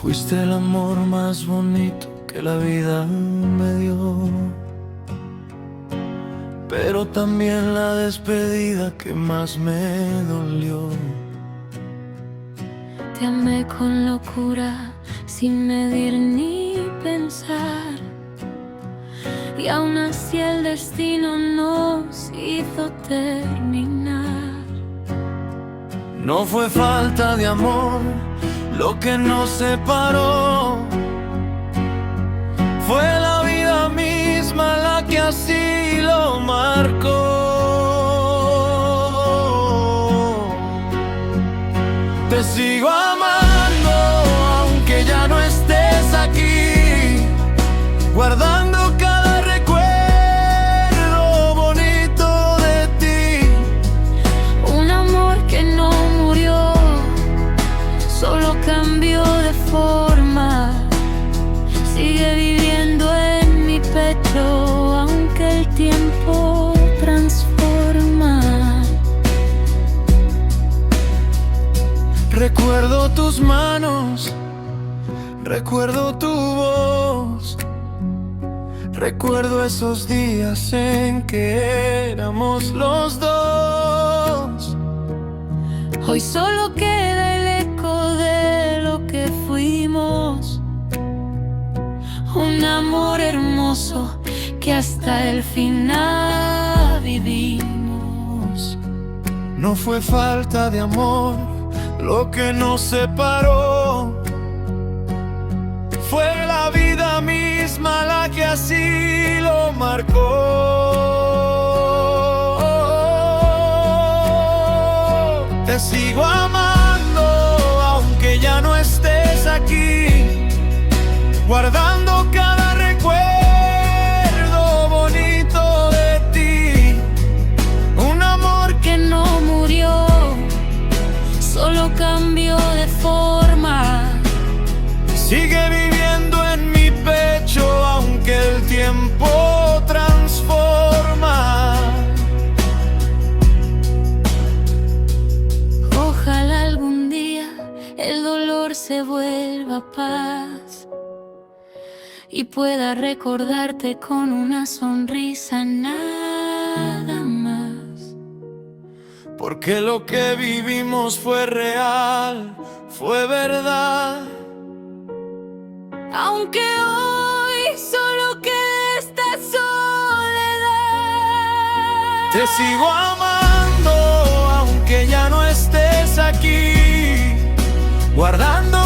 Fuiste el amor más bonito que la vida me dio, pero también la despedida que más me dolió. Te amé con locura, sin medir ni pensar, y aún así el destino nos hizo terminar. No fue falta de amor lo que nos separó, fue la vida misma la que así lo marcó. Te sigo amando aunque ya no estés aquí, guardando cada recuerdo bonito de ti. Un amor que no murió, solo cambió de forma. Sigue viviendo en mi pecho, aunque el tiempo transforma. Recuerdo tus manos, recuerdo tu voz, recuerdo esos días en que éramos los dos. Hoy solo queda el eco de lo que fuimos, un amor hermoso que hasta el final vivimos. No fue falta de amor lo que nos separó, fue la vida misma la que así lo marcó. Te sigo amando aunque ya no estés aquí, guardando cada recuerdo bonito de ti. Un amor Que no murió, solo cambió de forma. sigue viviendo en mi pecho aunque el tiempo transforma. Ojalá algún día el dolor se vuelva paz y pueda recordarte con una sonrisa nada más. Porque lo que vivimos fue real, fue verdad. Aunque hoy solo quede esta soledad. Te sigo amando aunque ya no estés aquí, guardando